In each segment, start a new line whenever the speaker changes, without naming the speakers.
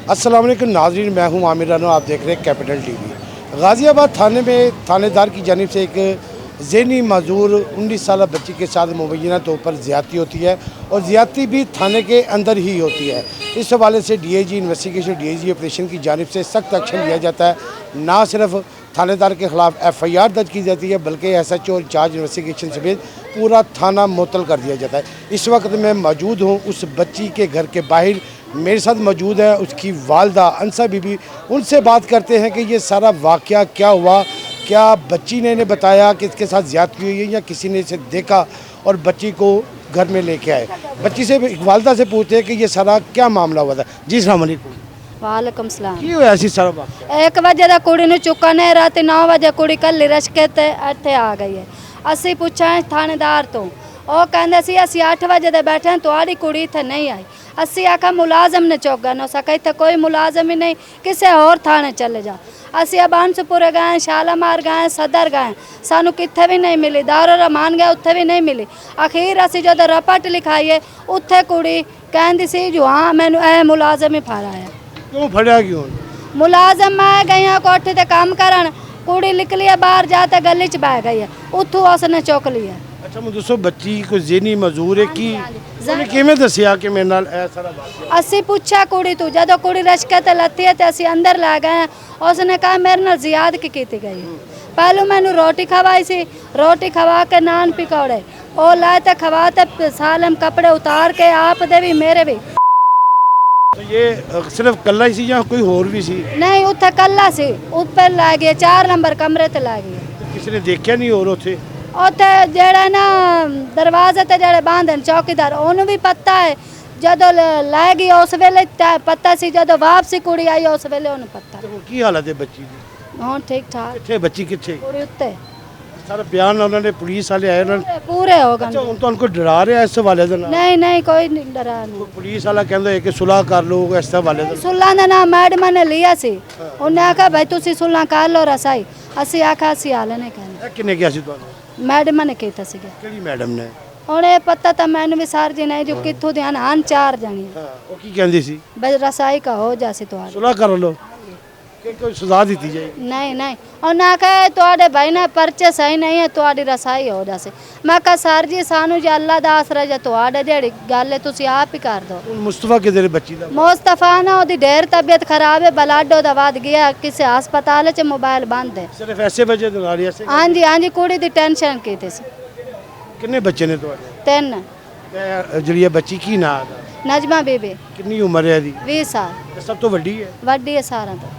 अस्सलाम वालेकुम नाज़रीन, मैं हूं आमिर रानो। आप देख रहे हैं कैपिटल टीवी। गाज़ियाबाद थाने में थानेदार की जानिब से एक ज़हनी माजूर 19 साल बच्ची के साथ मुबैना तौर पर ज़्यादती होती है और ज़्यादती भी थाने के अंदर ही होती है। इस हवाले से DIG इन्वेस्टिगेशन, DIG ऑपरेशन की जानिब से सख्त एक्शन लिया जाता है। ना सिर्फ थानेदार के ख़िलाफ़ FIR दर्ज की जाती है बल्कि SHO इंचार्ज इन्वेस्टिगेशन समेत पूरा थाना मुअत्तल कर दिया जाता है। इस वक्त मैं मौजूद हूँ उस बच्ची के घर के बाहर। मेरे साथ मौजूद है उसकी वालदा अंसा बीबी। उनसे बात करते हैं कि ये सारा वाक़या क्या हुआ, क्या बच्ची ने इन्हें बताया कि इसके साथ ज़्यादती हुई है या किसी ने इसे देखा और बच्ची को घर में लेके आए। बच्ची से वालदा से पूछते हैं कि ये सारा क्या मामला हुआ था। जी अस्सलाम वालेकुम।
वालेकुम सलाम।
की होया सी सारा वाक़या?
1 वजे दा कुड़ी नूं चुकने रात 9 वजे कुड़ी कल्ली रश्के ते इत्थे आ गई है। असीं पुछा थानेदार तो ਉਹ ਕਹਿੰਦੇ ਸੀ ਅਸੀਂ 8 ਵਜੇ ਦੇ ਬੈਠੇ ਹਾਂ, ਤੁਹਾਡੀ ਕੁੜੀ ਇੱਥੇ ਨਹੀਂ ਆਈ। ਅਸੀਂ ਆਖਿਆ ਮੁਲਾਜ਼ਮ ਨੇ ਚੁੱਕ ਗਏ। ਸਕੇ ਇੱਥੇ ਕੋਈ ਮੁਲਾਜ਼ਮ ਹੀ ਨਹੀਂ, ਕਿਸੇ ਹੋਰ ਥਾਣੇ ਚਲੇ ਜਾ। ਅਸੀਂ ਅਬਾਨਸਪੁਰ ਗਏ, ਸ਼ਾਲਾਮਾਰ ਗਏ, ਸਦਰ ਗਏ, ਸਾਨੂੰ ਕਿੱਥੇ ਵੀ ਨਹੀਂ ਮਿਲੀ। ਦਾਰੋ ਰਹਿਮਾਨ ਗਏ, ਉੱਥੇ ਵੀ ਨਹੀਂ ਮਿਲੀ। ਅਖੀਰ ਅਸੀਂ ਜਦੋਂ ਰਪਟ ਲਿਖਾਈਏ ਉੱਥੇ ਕੁੜੀ ਕਹਿੰਦੀ ਸੀ ਜੋ ਹਾਂ ਮੈਨੂੰ ਇਹ ਮੁਲਾਜ਼ਮ ਹੀ ਫੜਾਇਆ।
क्यों फड़िया क्यों?
ਮੁਲਾਜ਼ਮ ਮੈਂ ਗਈ ਹਾਂ ਕੋਠੇ ਤੇ ਕੰਮ ਕਰਨ, ਕੁੜੀ ਨਿਕਲੀ ਹੈ ਬਾਹਰ ਜਾ ਤੇ ਗਲੀ 'ਚ ਬਹਿ ਗਈ ਹੈ, ਉੱਥੋਂ ਉਸਨੇ ਚੁੱਕ ਲਿਆ।
अच्छा मैं दोस्तों बच्ची को ज़हनी मजूर है कि ਉਹਨੇ ਕਿਵੇਂ ਦੱਸਿਆ ਕਿ ਮੇਰੇ ਨਾਲ ਇਹ ਸਾਰਾ ਵਾक़या?
ਅਸੀਂ ਪੁੱਛਿਆ ਕੁੜੀ ਤੋਂ, ਜਦੋਂ ਕੁੜੀ ਰਸ਼ਕੇ ਤੇ ਲੱਤੀ ਹੈ ਤੇ ਅਸੀਂ ਅੰਦਰ ਲੈ ਗਏ। ਉਸਨੇ ਕਹਾ ਮੇਰੇ ਨਾਲ ਜ਼ਿਆਦਤੀ ਕੀਤੀ ਗਈ ਹੈ। ਪਹਿਲੋਂ ਮੈਨੂੰ ਰੋਟੀ ਖਵਾਈ ਸੀ, ਰੋਟੀ ਖਵਾ ਕੇ ਨਾਨ ਪਕੌੜੇ ਉਹ ਲਾਏ ਤੇ ਖਵਾ ਤੇ ਸਾਲਮ कपड़े उतार के आप दे भी मेरे भी।
तो ये सिर्फ कल्ला ही सी या कोई और भी सी?
नहीं उत्थे कल्ला सी, ऊपर लै गए 4 नंबर कमरे ते लै गए।
किसी ने देखा नहीं और उथे?
ਉੱਥੇ ਜਿਹੜਾ ਨਾ ਦਰਵਾਜ਼ੇ ਤੇ ਜਿਹੜੇ ਬਾਂਧਣ ਚੌਕੀਦਾਰ ਉਹਨੂੰ ਵੀ ਪਤਾ ਹੈ। ਜਦੋਂ ਲੈ ਗਈ ਉਸ ਵੇਲੇ ਪਤਾ ਸੀ, ਜਦੋਂ ਵਾਪਸੀ ਕੁੜੀ ਆਈ ਉਸ ਵੇਲੇ ਉਹਨੂੰ ਪਤਾ।
ਤੇ ਕੀ ਹਾਲਤ ਹੈ ਬੱਚੀ ਦੀ?
ਹੁਣ ਠੀਕ ਠਾਕ।
ਕਿੱਥੇ ਬੱਚੀ ਕਿੱਥੇ?
ਕੁੜੀ ਉੱਤੇ
ਸਾਰਾ ਬਿਆਨ ਉਹਨਾਂ ਨੇ ਪੁਲਿਸ ਵਾਲੇ ਆਏ ਉਹਨਾਂ ਨੇ
ਪੂਰੇ ਹੋ ਗਏ।
ਅੱਛਾ ਹੁਣ ਤੁਹਾਨੂੰ ਕੋਈ ਡਰਾ ਰਿਹਾ ਇਸ ਹਵਾਲੇ ਦੇ ਨਾਲ?
ਨਹੀਂ ਨਹੀਂ ਕੋਈ ਨਹੀਂ ਡਰਾ ਨਹੀਂ।
ਪੁਲਿਸ ਵਾਲਾ ਕਹਿੰਦਾ ਹੈ ਕਿ ਸੁਲਾਹ ਕਰ ਲਓ ਇਸ ਹਵਾਲੇ ਦੇ।
ਸੁਲਾ ਦਾ ਨਾਮ ਮੈਡਮ ਨੇ ਲਿਆ ਸੀ। ਉਹਨੇ ਆਖਿਆ ਭਾਈ ਤੁਸੀਂ ਸੁਲਾ ਕਰ ਲਓ ਰਸਾਈ। ਅਸੀਂ ਆਖਿਆ ਅਸੀਂ ਹਾਲੇ ਨਹੀਂ ਕਹਿੰਦੇ।
ਕਿੰਨੇ ਕਿਹਾ ਸੀ ਤੁਹਾਨੂੰ?
ਮੈਡਮ ਨੇ ਕੀਤਾ ਸੀਗਾ।
ਕਿਹੜੀ ਮੈਡਮ ਨੇ?
ਹੁਣ ਇਹ ਪਤਾ ਤਾਂ ਮੈਨੂੰ ਵੀ ਸਾਰ ਜੀ ਨਹੀਂ ਜੋ ਕਿੱਥੋਂ ਦੇ ਹਨ 4 ਜਣੇ।
ਹਾਂ ਉਹ ਕੀ ਕਹਿੰਦੀ ਸੀ?
ਬਸ ਰਸਾਈ ਕਾ ਹੋ ਜਾਸੀ ਤੁਹਾਡੀ।
ਸੁਲਾਹ ਕਰ ਲਓ ਕਿ ਕੋਈ ਸਜ਼ਾ ਦਿੱਤੀ ਜਾਏਗੀ।
ਨਹੀਂ ਨਹੀਂ ਉਹਨਾਂ ਕਹੇ ਤੁਹਾਡੇ ਭਾਈ ਨੇ ਪਰਚੇ ਸਹੀ ਨਹੀਂ ਹੈ, ਤੁਹਾਡੀ ਰਸਾਈ ਹੋ ਜਾਸੇ। ਮੈਂ ਕਹਾ ਸਰ ਜੀ ਸਾਨੂੰ ਜੇ ਅੱਲਾ ਦਾ ਆਸਰਾ ਜੇ ਤੁਹਾਡੇ ਜਿਹੜੀ ਗੱਲ ਹੈ ਤੁਸੀਂ ਆਪ ਹੀ ਕਰ ਦਿਓ।
ਮੁਸਤਫਾ ਕਿਧਰ ਬੱਚੀ ਦਾ?
ਮੁਸਤਫਾ ਨਾ ਉਹਦੀ ਢੇਰ ਤਬੀਅਤ ਖਰਾਬ ਹੈ, ਬਲਾਡੋ ਦਾ ਵੱਧ ਗਿਆ, ਕਿਸੇ ਹਸਪਤਾਲ 'ਚ ਮੋਬਾਈਲ ਬੰਦ ਹੈ।
ਸਿਰਫ ਐਸੇ ਵਜ੍ਹਾ ਦੇ ਨਾਲ ਐਸੇ?
ਹਾਂਜੀ ਹਾਂਜੀ ਕੁੜੀ ਦੀ ਟੈਨਸ਼ਨ ਕੀਤੀ ਸੀ।
ਕਿੰਨੇ ਬੱਚੇ ਨੇ ਤੁਹਾਡੇ?
3।
ਜਿਹੜੀ ਬੱਚੀ ਕੀ ਨਾਮ ਹੈ?
ਨਜਮਾ ਬੀਬੀ।
ਕਿੰਨੀ ਉਮਰ है ਇਹਦੀ?
20 साल।
सब तो ਵੱਡੀ है?
ਵੱਡੀ ਹੈ ਸਾਰਿਆਂ ਤੋਂ।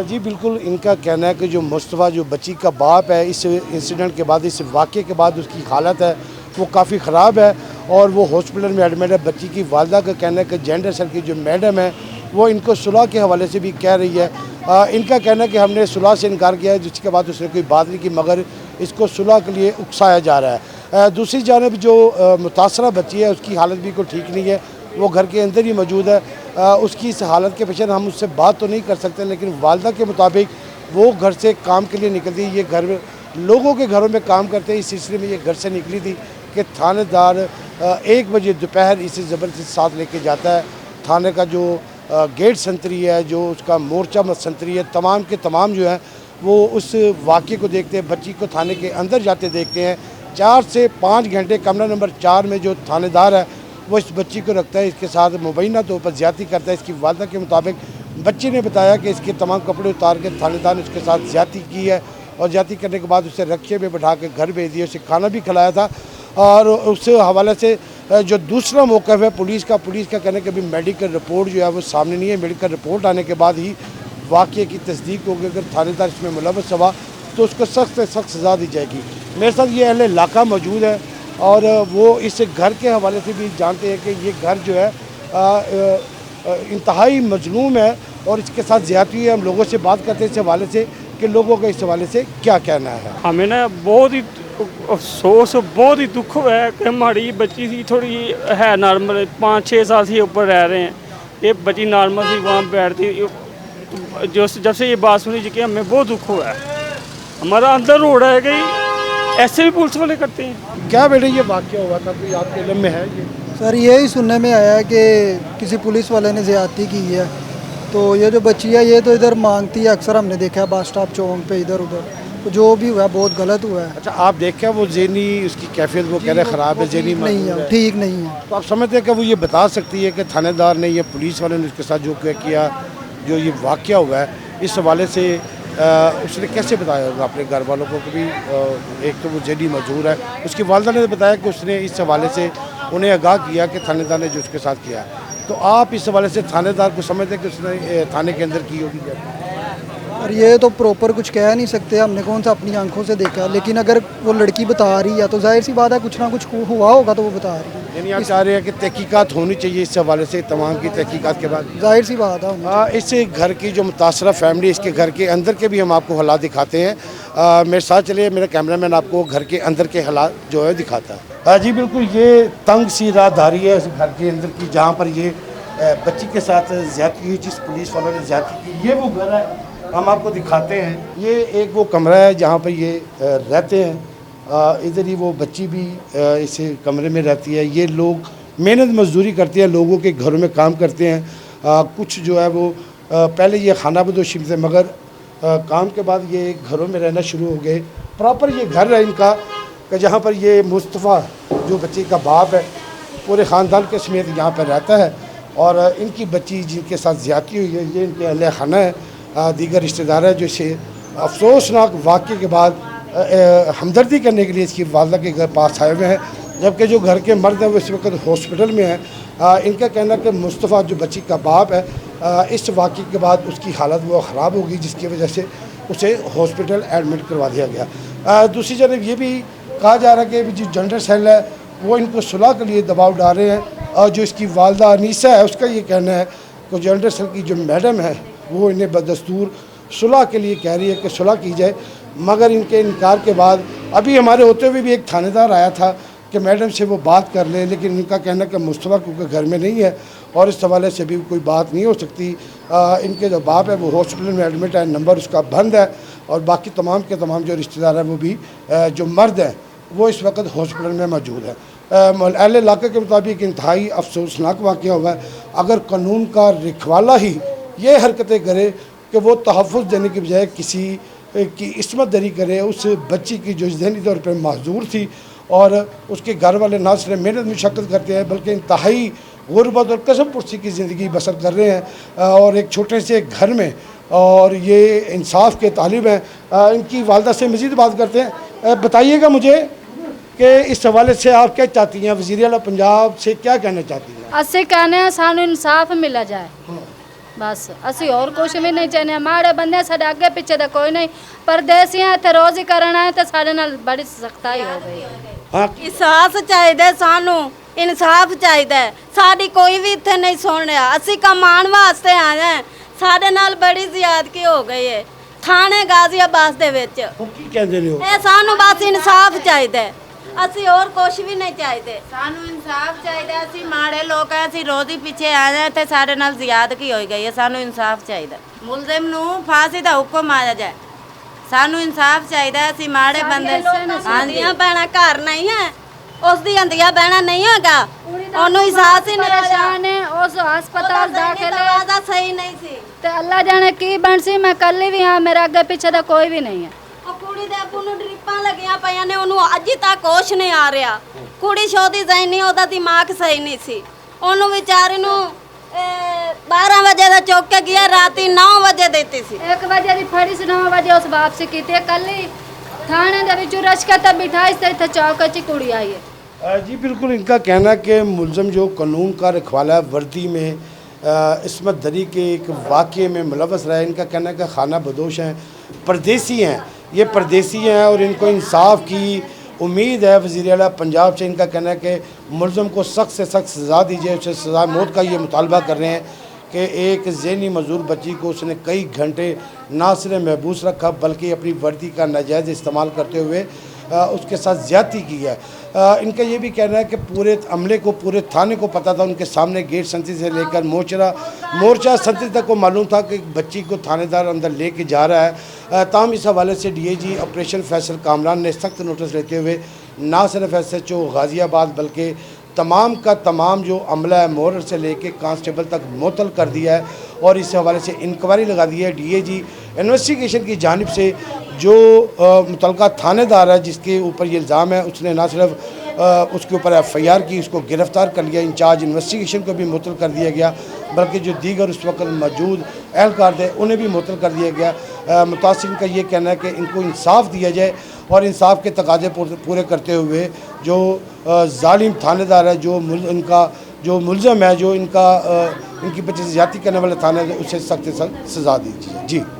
जी बिल्कुल, इनका कहना है कि जो मुस्तफ़ा जो बच्ची का बाप है, इस इंसिडेंट के बाद, इस वाक़े के बाद उसकी हालत है वो काफ़ी ख़राब है और वो हॉस्पिटल में एडमिट है। बच्ची की वालदा का कहना है कि जेंडर सेल की जो मैडम है वो इनको सुलह के हवाले से भी कह रही है। इनका कहना है कि हमने सुलह से इनकार किया है, जिसके बाद उसने कोई बात नहीं की, मगर इसको सुलह के लिए उकसाया जा रहा है। दूसरी जानब जो मुतासरा बच्ची है उसकी हालत भी कोई ठीक नहीं है, वो घर के अंदर ही मौजूद है। उसकी इस हालत के पेश हम उससे बात तो नहीं कर सकते, लेकिन वालदा के मुताबिक वो घर से काम के लिए निकलती है। ये घर में लोगों के घरों में काम करते हैं, इस सिलसिले में ये घर से निकली थी कि थानेदार 1 बजे दोपहर इसे ज़बरदस्ती साथ लेके जाता है। थाने का जो गेट संतरी है, जो उसका मोर्चा संतरी है, तमाम के तमाम जो है वो उस वाक़े को देखते हैं, बच्ची को थाने के अंदर जाते देखते हैं। 4 से 5 घंटे कमरा नंबर 4 में जो थानेदार है वो इस बच्ची को रखता है, इसके साथ मुबैना तौर पर ज़्यादती करता है। इसकी वालदा के मुताबिक बच्ची ने बताया कि इसके तमाम कपड़े उतार के थानेदार ने उसके साथ ज़्यादती की है और ज़्यादती करने के बाद उसे रक्शे में बैठा के घर भेज दिया, उसे खाना भी खिलाया था। और उस हवाले से जो दूसरा मौक़िफ़ है पुलिस का कहना है कि अभी मेडिकल रिपोर्ट जो है वो सामने नहीं है। मेडिकल रिपोर्ट आने के बाद ही वाक़े की तस्दीक होगी। अगर थानेदार इसमें मुलव्वस हुआ तो उसको सख्त से सख्त सज़ा दी जाएगी। मेरे साथ ये अहले इलाका मौजूद है और वो इस घर के हवाले से भी जानते हैं कि ये घर जो है इंतहाई मजलूम है और इसके साथ ज़्यादती है। हम लोगों से बात करते हैं इस हवाले से कि लोगों का इस हवाले से क्या कहना है।
हमें ना बहुत ही अफसोस, बहुत ही दुख हुआ है कि हमारी बच्ची थी, थोड़ी है नॉर्मल, 5-6 साल से ऊपर रह रहे हैं। ये बच्ची नॉर्मल थी, वहाँ बैठती। जो जब से ये बात सुनी कि हमें बहुत दुख हुआ है। हमारा अंदर रो रहा है कि ऐसे भी पुलिस वाले करते हैं।
क्या बेटे ये वाक़या हुआ था, कोई आपके इल्म में है ये?
सर यही सुनने में आया है कि किसी पुलिस वाले ने ज़्यादती की है। तो ये जो बच्ची है ये तो इधर मांगती है, अक्सर हमने देखा है बस स्टॉप चौक पे इधर उधर। तो जो भी हुआ है बहुत गलत हुआ है।
अच्छा, आप देखें वो ज़हनी उसकी कैफियत वो कह रहे हैं ख़राब है, ज़हनी
नहीं है, ठीक नहीं है।
तो आप समझते हैं कि वो ये बता सकती है कि थानेदार ने या पुलिस वाले ने उसके साथ जो किया, जो ये वाक़या हुआ है, इस हवाले से उसने कैसे बताया होगा अपने घर वालों को? कभी एक तो वो ज़हनी मजबूर है, उसकी वालदा ने बताया कि उसने इस हवाले से उन्हें आगाह किया कि थानेदार ने जो उसके साथ किया। तो आप इस हवाले से थानेदार को समझते हैं कि उसने थाने के अंदर की होगी?
और ये तो प्रॉपर कुछ कह नहीं सकते, हमने कौन सा अपनी आंखों से देखा है। लेकिन अगर वो लड़की बता रही है तो जाहिर सी बात है कुछ ना कुछ हुआ होगा, तो वो बता रही है।
यानी आप चाह रहे हैं कि तहकीकात होनी चाहिए इस हवाले से, तमाम की तहकीकात के बाद
जाहिर सी बात है।
इस घर की जो मुतासरा फैमिली, इसके घर के अंदर के भी हम आपको हालात दिखाते हैं। मेरे साथ चलिए, मेरा कैमरामैन आपको घर के अंदर के हालात जो है दिखाता है। जी बिल्कुल, ये तंग सी राहदारी है इस घर के अंदर की, जहाँ पर ये बच्ची के साथ ज़्यादती हुई, जिस पुलिस वालों ने ज़्यादती की। ये वो घर है, हम आपको दिखाते हैं। ये एक वो कमरा है जहाँ पर ये रहते हैं। इधर ही वो बच्ची भी इस कमरे में रहती है। ये लोग मेहनत मजदूरी करते हैं, लोगों के घरों में काम करते हैं। कुछ जो है वो पहले ये खाना बदोशी में थे, मगर काम के बाद ये घरों में रहना शुरू हो गए। प्रॉपर ये घर है इनका, कि जहाँ पर ये मुस्तफ़ा जो बच्ची का बाप है, पूरे ख़ानदान के समेत यहाँ पर रहता है। और इनकी बच्ची जिनके साथ ज़्यादती हुई है, ये इनके अहले खाना है, दीगर रिश्तेदार है, जो इसे अफसोसनाक वाक़े के बाद हमदर्दी करने के लिए इसकी वालदा के घर पास आए हुए हैं। जबकि जो घर के मर्द हैं वो इस वक्त हॉस्पिटल में हैं। इनका कहना है कि मुस्तफ़ा जो बच्ची का बाप है, इस वाक़े के बाद उसकी हालत वो ख़राब होगी, जिसकी वजह से उसे हॉस्पिटल एडमिट करवा दिया गया। दूसरी जानब ये भी कहा जा रहा है कि जो जेंडर सेल है वो इनको सुलह के लिए दबाव डाल रहे हैं। और जो इसकी वालदा अनीसा है, उसका ये कहना है कि जेंडर सेल की जो मैडम है वो इन्हें बदस्तूर सुलह के लिए कह रही है कि सुलह की जाए। मगर इनके इनकार के बाद अभी हमारे होते हुए भी एक थानेदार आया था कि मैडम से वो बात कर ले, लेकिन इनका कहना कि मुस्तफ़ा क्योंकि घर में नहीं है और इस हवाले से भी कोई बात नहीं हो सकती। इनके जो बाप है वो हॉस्पिटल में एडमिट है, नंबर उसका बंद है। और बाकी तमाम के तमाम जो रिश्तेदार हैं वो भी जो मर्द हैं वो इस वक्त हॉस्पिटल में मौजूद है। अहले इलाके के मुताबिक इंतहाई अफसोसनाक वाक़या हुआ है। अगर कानून का रखवाला ही ये हरकतें करे कि वो तहफ़्फ़ुज़ देने की बजाय किसी की इस्मत दरी करे, उस बच्ची की जो ज़हनी तौर पर माजूर थी और उसके घर वाले ना सिर्फ मेहनत मुशक्क़त करते हैं बल्कि इंतहाई गुरबत और कसम पुरसी की ज़िंदगी बसर कर रहे हैं और एक छोटे से घर में, और ये इंसाफ के तालिब हैं। इनकी वालदा से मज़ीद बात करते हैं। बताइएगा मुझे कि इस हवाले से आप क्या चाहती हैं, वज़ीर आला पंजाब से क्या कहना चाहती हैं?
ਅਸੀਂ कहने हैं सानू इंसाफ मिला जाए, बस ਅਸੀਂ और कुछ भी नहीं चाहते। माड़े बंदे साडे अगे पीछे तो कोई नहीं, परदेसियां इत्थे रोज़ ही करना है तो साडे नाल बड़ी सख्ताई हो गई।
हाँ,
इंसाफ चाहिए सानू, इंसाफ चाहिए। साडी कोई भी इत्थे नहीं सुन रहा, असी कमाण वास्ते आए हैं, साडे नाल बड़ी ज़्यादती हो गई है थाने गाजियाबाद दे विच।
वो की कहते हो?
ए सानू बस इंसाफ चाहिए, असी और कुछ भी नहीं चाहिए।
सानू इंसाफ चाहिए। असी माड़े लोग हैं, असी रोज ही पीछे आ जाए थे, साढ़े नाल ज़्यादती हो गई है। सानू इंसाफ चाहिए, मुलजिम नू फांसी दा हुक्म आ जाए। सानू इंसाफ चाहिए। असी माड़े बंदे हाँ जी,
भैणा घर नहीं है, उसकी अंधिया बहना नहीं होगा, ओनू एहसास ही नहीं
परेशान है, उस अस्पताल दाखिल है
दरवाजा सही नहीं सी
ते अल्लाह जाने की बन सी। मैं कल भी हाँ, मेरे अगे पीछे तो कोई भी नहीं है।
कुड़ी दे अबू ਨੂੰ ਡ੍ਰਿਪਾਂ ਲੱਗੀਆਂ ਪਈਆਂ ਨੇ, ਉਹਨੂੰ ਅੱਜ ਤੱਕ ਹੋਸ਼ ਨਹੀਂ ਆ ਰਿਹਾ। ਕੁੜੀ ਸ਼ੋਦੀ ਜ਼ਹਿਨੀ, ਉਹਦਾ ਦਿਮਾਗ ਸਹੀ ਨਹੀਂ ਸੀ। ਉਹਨੂੰ ਵਿਚਾਰੇ ਨੂੰ 12 ਵਜੇ ਦਾ ਚੁੱਕ ਕੇ ਗਿਆ, ਰਾਤੀ 9 ਵਜੇ ਦਿੱਤੀ ਸੀ।
1 बजे की फड़ी से 9 बजे उस वापसी की थी। कल ही थाने दे विचों रश के तब बिठाई से इत्थे चौक च कुड़ी आई है।
जी बिल्कुल, इनका कहना है कि मुलज़म जो कानून का रखवाला वर्दी में इस्मत दरी के एक वाक़े में मुलव्वस रहा है। इनका कहना है कि खाना बदोश हैं, परदेसी हैं, ये परदेसी हैं और इनको इंसाफ की उम्मीद है वज़ीर आला पंजाब से। इनका कहना है कि मुलज़म को सख्त से सख्त सज़ा दी जाए, उसे सज़ा मौत का ये मुतालबा कर रहे हैं कि एक ज़हनी मजदूर बच्ची को उसने कई घंटे ना सिर्फ महबूस रखा बल्कि अपनी वर्दी का नाजायज़ इस्तेमाल करते हुए उसके साथ ज़्यादती की है। इनका ये भी कहना है कि पूरे अमले को, पूरे थाने को पता था, उनके सामने गेट संतरी से लेकर मोर्चा संतरी तक को मालूम था कि बच्ची को थानेदार अंदर लेके जा रहा है। ताम इस हवाले से DIG ऑपरेशन फैसल कामरान ने सख्त नोटिस लेते हुए ना सिर्फ SHO गाज़ियाबाद बल्कि तमाम का तमाम जो अमला है मोहर से लेके कांस्टेबल तक मुअत्तल कर दिया है और इस हवाले से इंक्वायरी लगा दी है। डीएजी इन्वेस्टिगेशन की जानिब से जो मुतलका थानेदार है जिसके ऊपर ये इल्ज़ाम है, उसने ना सिर्फ उसके ऊपर एफआईआर की, उसको गिरफ़्तार कर लिया, इंचार्ज इन्वेस्टिगेशन को भी मुअत्तल कर दिया गया, बल्कि जो दीगर उस वक्त मौजूद एहलकार थे उन्हें भी मुअत्तल कर दिया गया। मुतासिरीन का ये कहना है कि इनको इंसाफ दिया जाए और इंसाफ के तकाजे पूरे करते हुए जो जालिम थानेदार है, इनका जो मुलज़म है, जो इनकी बच्चे से ज़्यादती करने वाले थाने, उसे सख्त सज़ा दीजिए। जी।